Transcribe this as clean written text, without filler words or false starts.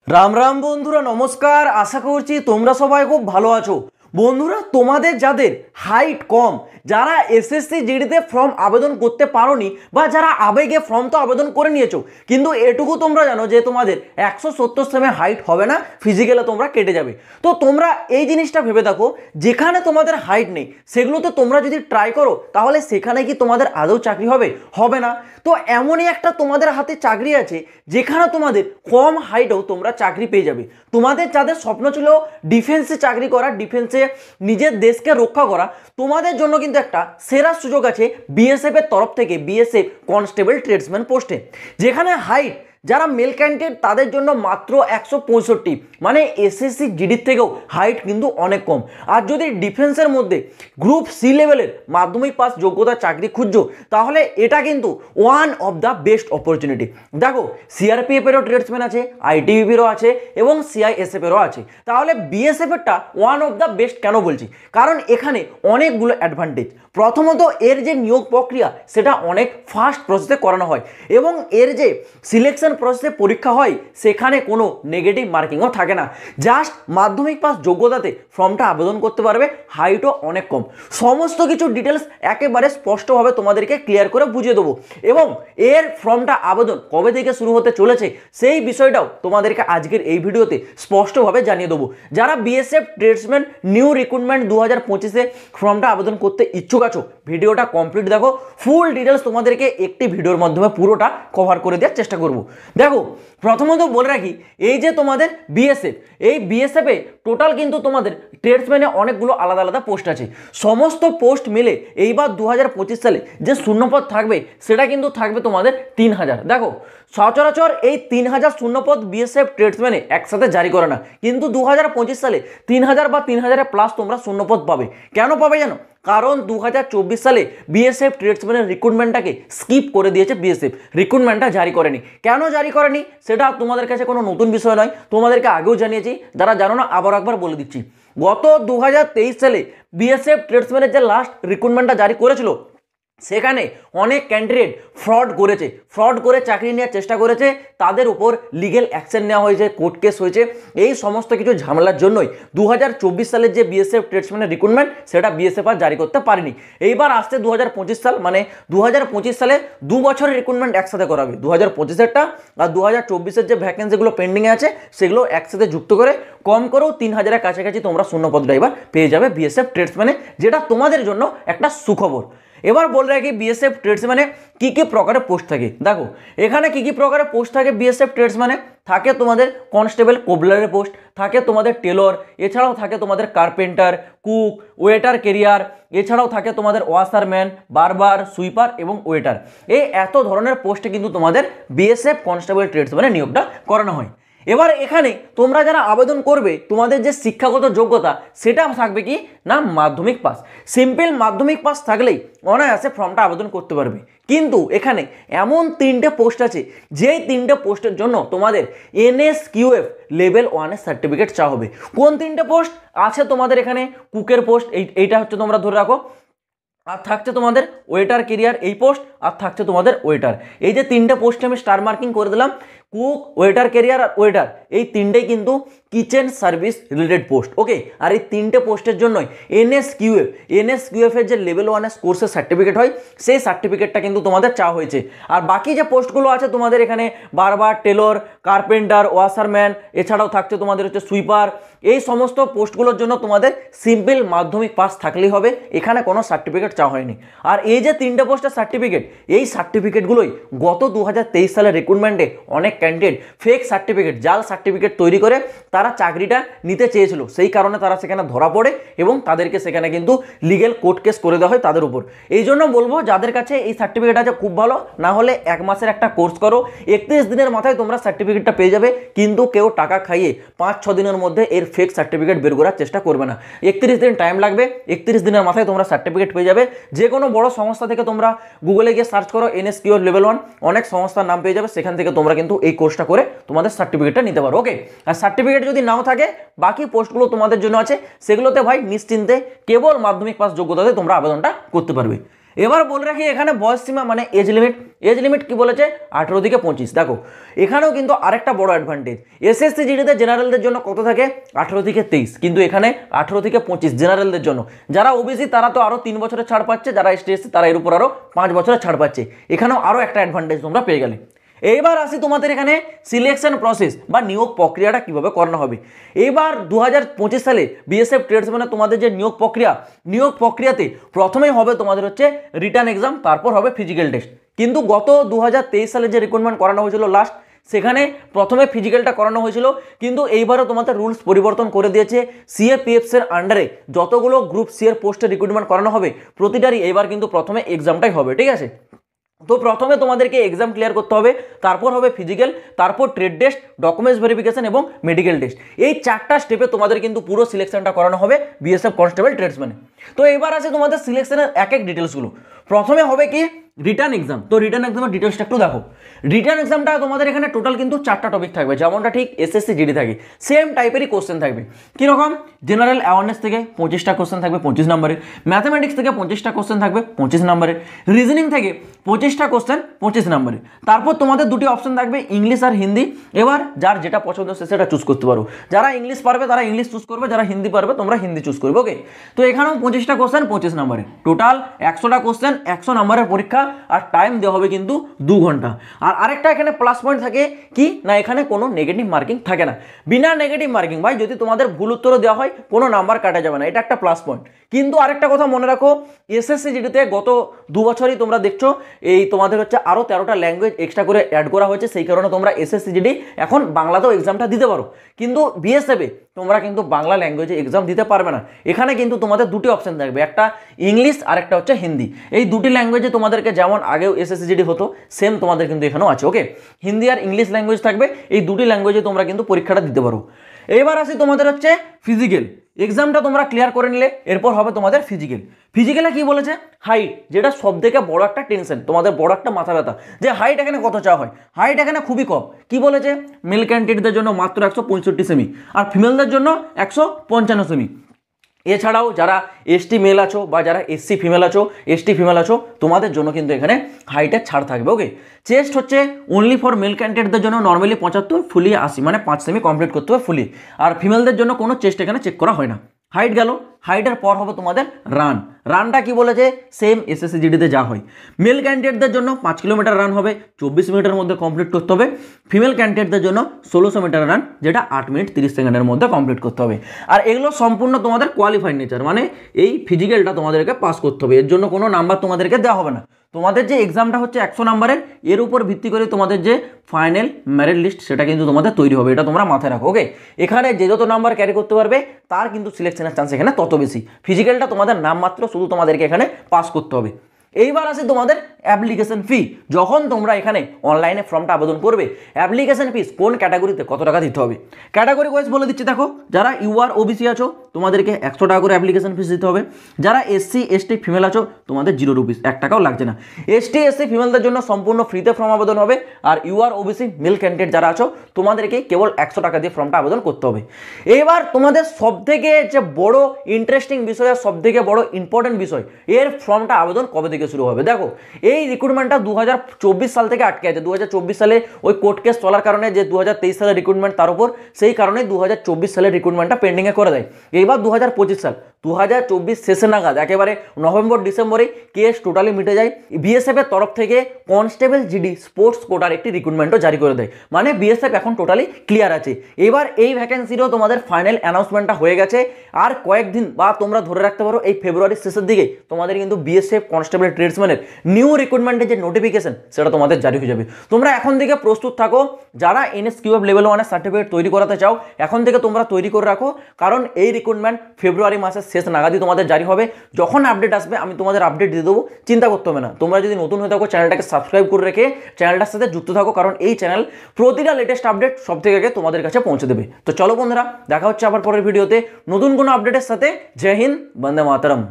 রাম রাম বন্ধুরা, নমস্কার। আশা করছি তোমরা সবাই খুব ভালো আছো। বন্ধুরা, তোমাদের যাদের হাইট কম, যারা এসএসসি জিডিতে ফর্ম আবেদন করতে পারোনি বা যারা আবেগে ফর্ম তো আবেদন করে নিয়েছো, কিন্তু এটুকু তোমরা জানো যে তোমাদের 170 সেমি হাইট হবে না, ফিজিক্যালে তোমরা কেটে যাবে। তো তোমরা এই জিনিসটা ভেবে দেখো, যেখানে তোমাদের হাইট নেই সেগুলোতে তোমরা যদি ট্রাই করো তাহলে সেখানে কি তোমাদের আদৌ চাকরি হবে? হবে না। তো এমনই একটা তোমাদের হাতে চাকরি আছে যেখানে তোমাদের কম হাইটেও তোমরা চাকরি পেয়ে যাবে। তোমাদের যাদের স্বপ্ন ছিল ডিফেন্সে চাকরি করা, ডিফেন্সে নিজের দেশকে রক্ষা করা, তোমাদের জন্য কিন্তু একটা সেরা সুযোগ আছে বিএসএফ এর তরফ থেকে, বিএসএফ কনস্টেবল ট্রেডসম্যান পোস্টে, যেখানে হাইট যারা মেল ক্যান্ডিডেট তাদের জন্য মাত্র 165, মানে এসএসসি জিডির থেকেও হাইট কিন্তু অনেক কম। আর যদি ডিফেন্সের মধ্যে গ্রুপ সি লেভেলের মাধ্যমিক পাস যোগ্যতার চাকরি খুঁজছো, তাহলে এটা কিন্তু one of the best opportunity. দেখো, সিআরপিএফেরও ট্রেডসম্যান আছে, আইটিবিপিরও আছে এবং সিআইএসএফেরও আছে। তাহলে বিএসএফেরটা ওয়ান অফ দ্য বেস্ট কেন বলছি? কারণ এখানে অনেকগুলো অ্যাডভান্টেজ। প্রথমত, এর যে নিয়োগ প্রক্রিয়া সেটা অনেক ফাস্ট প্রসেসে করানো হয় এবং এর যে সিলেকশন প্রসেসে পরীক্ষা হয় সেখানে কোনো নেগেটিভ মার্কিংও থাকে না। জাস্ট মাধ্যমিক পাস যোগ্যতাতে ফর্মটা আবেদন করতে পারবে, হাইটও অনেক কম। সমস্ত কিছু ডিটেলস একেবারে স্পষ্টভাবে তোমাদেরকে ক্লিয়ার করে বুঝিয়ে দেবো এবং এর ফর্মটা আবেদন কবে থেকে শুরু হতে চলেছে সেই বিষয়টাও তোমাদেরকে আজকের এই ভিডিওতে স্পষ্টভাবে জানিয়ে দেবো। যারা বিএসএফ ট্রেডসম্যান নিউ রিক্রুটমেন্ট 2025-এ ফর্মটা আবেদন করতে ইচ্ছুক আছো, ভিডিওটা কমপ্লিট দেখো। ফুল ডিটেলস তোমাদেরকে একটি ভিডিওর মাধ্যমে পুরোটা কভার করে দেওয়ার চেষ্টা করব। দেখো, প্রথমত বলে রাখি, এই যে তোমাদের বিএসএফ, এই বিএসএফে টোটাল কিন্তু তোমাদের ট্রেডসম্যানে অনেকগুলো আলাদা আলাদা পোস্ট আছে। সমস্ত পোস্ট মিলে এইবার 2025 সালে যে শূন্যপদ থাকবে সেটা কিন্তু থাকবে তোমাদের 3000। দেখো, সচরাচর এই 3000 শূন্যপদ বিএসএফ ট্রেডসম্যানে একসাথে জারি করে না, কিন্তু 2025 সালে 3000 বা 3000 প্লাস তোমরা শূন্যপদ পাবে। কেন পাবে জানো? কারণ 2024 সালে বিএসএফ ট্রেডসম্যানের রিক্রুটমেন্টটাকে স্কিপ করে দিয়েছে। বিএসএফ রিক্রুটমেন্টটা জারি করেনি। কেন জারি করেনি সেটা তোমাদের কাছে কোনো নতুন বিষয় নয়, তোমাদেরকে আগেও জানিয়েছি। যারা জানো না আবার একবার বলে দিচ্ছি। গত 2023 সালে বিএসএফ ট্রেডসম্যানের যে লাস্ট রিক্রুটমেন্টটা জারি করেছিল, সেখানে অনেক ক্যান্ডিডেট ফ্রড করেছে, ফ্রড করে চাকরি নেওয়ার চেষ্টা করেছে, তাদের উপর লিগেল অ্যাকশন নেওয়া হয়েছে, কোর্ট কেস হয়েছে। এই সমস্ত কিছু ঝামেলার জন্যই 2024 সালের যে বিএসএফ ট্রেডসম্যানের রিক্রুটমেন্ট সেটা বিএসএফ আর জারি করতে পারেনি। এইবার আসছে 2025 সাল, মানে 2025 সালে 2 বছরের রিক্রুটমেন্ট একসাথে করাবে। 2025-এরটা আর 2024-এর যে ভ্যাকেন্সিগুলো পেন্ডিংয়ে আছে সেগুলো একসাথে যুক্ত করে কম করেও 3000-এর কাছাকাছি তোমরা শূন্যপদ ড্রাইভার পেয়ে যাবে বিএসএফ ট্রেডসম্যানে, যেটা তোমাদের জন্য একটা সুখবর। এবার বলে রাখি, বিএসএফ ট্রেডসম্যানে কী কী প্রকারের পোস্ট থাকে। দেখো, এখানে কী কী প্রকারের পোস্ট থাকে বিএসএফ ট্রেডসম্যানে। থাকে তোমাদের কনস্টেবল কোবলারের পোস্ট, থাকে তোমাদের টেলর, এছাড়াও থাকে তোমাদের কার্পেন্টার, কুক, ওয়েটার কেরিয়ার, এছাড়াও থাকে তোমাদের ওয়াশারম্যান, বারবার, সুইপার এবং ওয়েটার। এই এত ধরনের পোস্টে কিন্তু তোমাদের বিএসএফ কনস্টেবল ট্রেডসম্যানে নিয়োগটা করানো হয়। এবার এখানে তোমরা যারা আবেদন করবে, তোমাদের যে শিক্ষাগত যোগ্যতা সেটা থাকবে কি না, মাধ্যমিক পাস। সিম্পল মাধ্যমিক পাস থাকলেই অনায়াসে ফর্মটা আবেদন করতে পারবে। কিন্তু এখানে এমন 3টে পোস্ট আছে, যেই 3টে পোস্টের জন্য তোমাদের এনএসকিউএফ লেভেল 1-এর সার্টিফিকেট চাওয়া হবে। কোন 3টে পোস্ট আছে তোমাদের? এখানে কুকের পোস্ট, এইটা হচ্ছে তোমরা ধরে রাখো, আর থাকছে তোমাদের ওয়েটার কেরিয়ার এই পোস্ট, আর থাকছে তোমাদের ওয়েটার। এই যে 3টে পোস্টে আমি স্টার মার্কিং করে দিলাম, কুক, ওয়েটার কেরিয়ার আর ওয়েটার, এই 3টেই কিন্তু কিচেন সার্ভিস রিলেটেড পোস্ট। ওকে, আর এই 3টে পোস্টের জন্যই এনএসকিউএফ এর যে লেভেল 1-এর কোর্সের সার্টিফিকেট হয়, সেই সার্টিফিকেটটা কিন্তু তোমাদের চাওয়া হয়েছে। আর বাকি যে পোস্টগুলো আছে তোমাদের এখানে বারবার, টেলর, কার্পেন্টার, ওয়াশারম্যান, এছাড়াও থাকছে তোমাদের হচ্ছে সুইপার, এই সমস্ত পোস্টগুলোর জন্য তোমাদের সিম্পল মাধ্যমিক পাস থাকলেই হবে, এখানে কোনো সার্টিফিকেট চাওয়া হয়নি। আর এই যে 3টে পোস্টের সার্টিফিকেট, এই সার্টিফিকেটগুলোই গত 2023 সালের রিক্রুটমেন্টে অনেক ক্যান্ডিডেট ফেক সার্টিফিকেট, জাল সার্টিফিকেট তৈরি করে তারা চাকরিটা নিতে চেয়েছিল। সেই কারণে তারা সেখানে ধরা পড়ে এবং তাদেরকে সেখানে কিন্তু লিগেল কোর্ট কেস করে দেওয়া হয় তাদের উপর। এই জন্য বলবো, যাদের কাছে এই সার্টিফিকেট আছে খুব ভালো, না হলে 1 মাসের একটা কোর্স করো, 31 দিনের মাথায় তোমরা সার্টিফিকেটটা পেয়ে যাবে। কিন্তু কেউ টাকা খাইয়ে 5-6 দিনের মধ্যে এর ফেক সার্টিফিকেট বের করার চেষ্টা করবে না। 31 দিন টাইম লাগবে, 31 দিনের মাথায় তোমরা সার্টিফিকেট পেয়ে যাবে। যে কোনো বড় সংস্থা থেকে তোমরা গুগলে গিয়ে সার্চ করো এনএসকিউএফ লেভেল 1, অনেক সংস্থার নাম পেয়ে যাবে, সেখান থেকে তোমরা কিন্তু এই কোর্সটা করে তোমাদের সার্টিফিকেটটা নিতে পারো। ওকে, আর সার্টিফিকেট যদি নাও থাকে, বাকি পোস্টগুলো তোমাদের জন্য আছে, সেগুলোতে ভাই নিশ্চিন্তে কেবল মাধ্যমিক পাস যোগ্যতাতে তোমরা আবেদনটা করতে পারবে। এবার বলে রাখি এখানে বয়স সীমা মানে এজ লিমিট কি বলেছে 18 থেকে 25। দেখো এখানেও কিন্তু আরেকটা বড় অ্যাডভান্টেজ, এসএসসি জিডিতে জেনারেলদের জন্য কত থাকে 18 থেকে 23, কিন্তু এখানে 18 থেকে 25 জেনারেলদের জন্য। যারা ওবিসি তারা তো আরও 3 বছরের ছাড় পাচ্ছে, যারা এসটি এসসি তারা এর উপর আরও 5 বছরের ছাড় পাচ্ছে। এখানেও আরও একটা অ্যাডভান্টেজ তোমরা পেয়ে গেলে। এইবার আসি তোমাদের এখানে সিলেকশন প্রসেস বা নিয়োগ প্রক্রিয়াটা কিভাবে করানো হবে। এইবার 2025 সালে বিএসএফ ট্রেডসম্যানে তোমাদের যে নিয়োগ প্রক্রিয়াতে প্রথমেই হবে তোমাদের হচ্ছে রিটার্ন এক্সাম, তারপর হবে ফিজিক্যাল টেস্ট। কিন্তু গত 2023 সালে যে রিক্রুটমেন্ট করানো হয়েছিল লাস্ট, সেখানে প্রথমে ফিজিক্যালটা করানো হয়েছিল, কিন্তু এইবারও তোমাদের রুলস পরিবর্তন করে দিয়েছে। সিএপিএফস এর আন্ডারে যতগুলো গ্রুপ সি এর পোস্টে রিক্রুটমেন্ট করানো হবে প্রতিটারই এইবার কিন্তু প্রথমে এক্সামটাই হবে, ঠিক আছে। তো প্রথমে তোমাদেরকে এক্সাম ক্লিয়ার করতে হবে, তারপর হবে ফিজিক্যাল, তারপর ট্রেড টেস্ট, ডকুমেন্টস ভেরিফিকেশন এবং মেডিকেল টেস্ট। এই 4টা স্টেপে তোমাদের কিন্তু পুরো সিলেকশনটা করানো হবে বিএসএফ কনস্টেবল ট্রেডসম্যানে। তো এবার আছে তোমাদের সিলেকশনের এক ডিটেলসগুলো। প্রথমে হবে কি রিটার্ন এক্সাম। তো রিটার্ন এক্সামের ডিটেলসটা একটু দেখো। রিটার্ন এক্সামটা তোমাদের এখানে টোটাল কিন্তু 4টা টপিক থাকবে, যেমনটা ঠিক এসএসসি জিডি থাকে সেম টাইপেরই কোশ্চেন থাকবে। কীরকম? জেনারেল অ্যাওয়ারনেস থেকে 25টা কোশ্চেন থাকবে 25 নম্বরের, ম্যাথামেটিক্স থেকে 25টা কোশ্চেন থাকবে 25 নম্বরের, রিজনিং থেকে 25টা কোশ্চেন 25 নম্বরের। তারপর তোমাদের দুটি অপশন থাকবে ইংলিশ আর হিন্দি। এবার যার যেটা পছন্দ সে সেটা চুজ করতে পারো। যারা ইংলিশ পারবে তারা ইংলিশ চুজ করবে, যারা হিন্দি পারবে তোমরা হিন্দি চুজ করবে। ওকে, তো এখানেও 25টা কোশ্চেন 25 নম্বরের, টোটাল 100টা কোশ্চেন 100 নম্বরের পরীক্ষা, আর টাইম দেওয়া হবে কিন্তু 2 ঘন্টা। আর আরেকটা এখানে প্লাস পয়েন্ট থাকে কি না, এখানে কোনো নেগেটিভ মার্কিং থাকে না। বিনা নেগেটিভ মার্কিং ভাই, যদি তোমাদের ভুল উত্তরও দেওয়া হয় কোনো নাম্বার কাটা যাবে না, এটা একটা প্লাস পয়েন্ট। কিন্তু আরেকটা কথা মনে রাখো, এসএসসি জিডিতে গত 2 বছরই তোমরা দেখছো এই তোমাদের হচ্ছে আরও 13টা ল্যাঙ্গুয়েজ এক্সট্রা করে অ্যাড করা হয়েছে, সেই কারণে তোমরা এসএসসি জিডি এখন বাংলাতেও এক্সামটা দিতে পারো। কিন্তু বিএসএফে তোমরা কিন্তু বাংলা ল্যাঙ্গুয়েজে এক্সাম দিতে পারবে না। এখানে কিন্তু তোমাদের দুটি অপশন থাকবে, একটা ইংলিশ আর একটা হচ্ছে হিন্দি। এই দুটি ল্যাঙ্গুয়েজে তোমাদেরকে যেমন আগেও এসএসসি জিডি হতো সেম তোমাদের কিন্তু এখানেও আছে। ওকে, হিন্দি আর ইংলিশ ল্যাঙ্গুয়েজ থাকবে, এই দুটি ল্যাঙ্গুয়েজে তোমরা কিন্তু পরীক্ষাটা দিতে পারো। এবার আসি তোমাদের হচ্ছে ফিজিক্যাল এক্সামটা তোমরা ক্লিয়ার করে নিলে এরপর হবে তোমাদের ফিজিক্যালে কি বলেছে, হাইট, যেটা সব থেকে বড় একটা টেনশন, তোমাদের বড় একটা মাথা ব্যথা যে হাইট এখানে কত চাওয়া হয়। হাইট এখানে খুবই কম। কি বলেছে, মেল ক্যান্ডিডেটদের জন্য মাত্র 165 সেমি আর ফিমেলদের জন্য 155 সেমি। এছাড়াও যারা এসটি মেল আছো বা যারা এসসি ফিমেল আছো, এসটি ফিমেল আছো, তোমাদের জন্য কিন্তু এখানে হাইটের ছাড় থাকবে। ওকে, চেস্ট হচ্ছে অনলি ফর মেল ক্যান্ডিডেটদের জন্য নর্মালি 75, ফুলি 80, মানে 5 সেমি কমপ্লিট করতে হবে ফুলি। আর ফিমেলদের জন্য কোনো চেস্ট এখানে চেক করা হয় না। হাইট গেল, হাইটের পর হবে তোমাদের রানটা কি বলেছে, সেম এসএসসি জিডিতে যা হয়। মেল ক্যান্ডিডেটদের জন্য 5 কিলোমিটার রান হবে, 24 মিনিটের মধ্যে কমপ্লিট করতে হবে। ফিমেল ক্যান্ডিডেটদের জন্য 1600 মিটার রান, যেটা 8 মিনিট 30 সেকেন্ডের মধ্যে কমপ্লিট করতে হবে। আর এগুলো সম্পূর্ণ তোমাদের কোয়ালিফাইড নেচার, মানে এই ফিজিক্যালটা তোমাদেরকে পাস করতে হবে, এর জন্য কোনো নাম্বার তোমাদেরকে দেওয়া হবে না। তোমাদের যে এক্সামটা হচ্ছে 100 নম্বরের, এর উপর ভিত্তি করে তোমাদের যে ফাইনাল মেরিট লিস্ট সেটা কিন্তু তোমাদের তৈরি হবে, এটা তোমরা মাথায় রাখো। ওকে, এখানে যে যত নাম্বার ক্যারি করতে পারবে তার কিন্তু সিলেকশনের চান্স এখানে তত বেশি। ফিজিক্যালটা তোমাদের নামমাত্র, শুধু তোমাদেরকে এখানে পাস করতে হবে। এইবার আসে তোমাদের অ্যাপ্লিকেশন ফি। যখন তোমরা এখানে অনলাইনে ফর্মটা আবেদন করবে, অ্যাপ্লিকেশন ফিস কোন ক্যাটাগরিতে কত টাকা দিতে হবে ক্যাটাগরি ওয়াইজ বলে দিচ্ছি। দেখো, যারা ইউআর ওবিসি আছো তোমাদেরকে 100 টাকা করে অ্যাপ্লিকেশন ফিস দিতে হবে। যারা এসসি এসটি ফিমেল আছো তোমাদের 0 রুপিস, 1 টাকাও লাগছে না। এসটি এসসি ফিমেলদের জন্য সম্পূর্ণ ফ্রিতে ফর্ম আবেদন হবে। আর ইউআর ওবিসি মেল ক্যান্ডিডেট যারা আছো তোমাদেরকে কেবল 100 টাকা দিয়ে ফর্মটা আবেদন করতে হবে। এবার তোমাদের সবথেকে যে বড় ইন্টারেস্টিং বিষয় আর সবথেকে বড় ইম্পর্টেন্ট বিষয়, এর ফর্মটা আবেদন কবে থেকে শুরু হবে। দেখো, এই রিক্রুটমেন্টটা 2024 সাল থেকে আটকে আছে। 2024 সালে ওই কোর্ট কেস চলার কারণে যে 2023 সালের রিক্রুটমেন্ট, তার উপর সেই কারণে 2024 সালের রিক্রুটমেন্টটা পেন্ডিংয়ে করে দেয়। এবার 2025 সাল 2024 শেষে নাগাদ একেবারে নভেম্বর ডিসেম্বরে কেস টোটালি মিটে যায়। বিএসএফ এর তরফ থেকে কনস্টেবল জিডি স্পোর্টস কোটার একটি রিক্রুটমেন্টও জারি করে দেয়, মানে বিএসএফ এখন টোটালি ক্লিয়ার আছে। এবার এই ভ্যাকেন্সিরও তোমাদের ফাইনাল অ্যানাউন্সমেন্টটা হয়ে গেছে। আর কয়েকদিন বা তোমরা ধরে রাখতে পারো এই ফেব্রুয়ারির শেষের দিকে তোমাদের কিন্তু বিএসএফ কনস্টেবল ট্রেডসম্যানের নিউ রিক্রুটমেন্টের যে নোটিফিকেশন সেটা তোমাদের জারি হয়ে যাবে। তোমরা এখন থেকে প্রস্তুত থাকো। যারা এনএসকিউএফ লেভেল 1 এর সার্টিফিকেট তৈরি করাতে চাও এখন থেকে তোমরা তৈরি করে রাখো, কারণ এই রিক্রুটমেন্ট ফেব্রুয়ারি মাসের শেষ নাগাদই তোমাদের জারি হবে। যখন আপডেট আসবে আমি তোমাদের আপডেট দিয়ে দেবো, চিন্তা করতে হবে না। তোমরা যদি নতুন হয়ে থাকো চ্যানেলটাকে সাবস্ক্রাইব করে রেখে চ্যানেলটার সাথে যুক্ত থাকো, কারণ এই চ্যানেল প্রতিটা লেটেস্ট আপডেট সব থেকে আগে তোমাদের কাছে পৌঁছে দেবে। তো চলো বন্ধুরা, দেখা হচ্ছে আবার পরের ভিডিওতে নতুন কোনো আপডেটের সাথে। জয় হিন্দ, বন্দে মাতরম।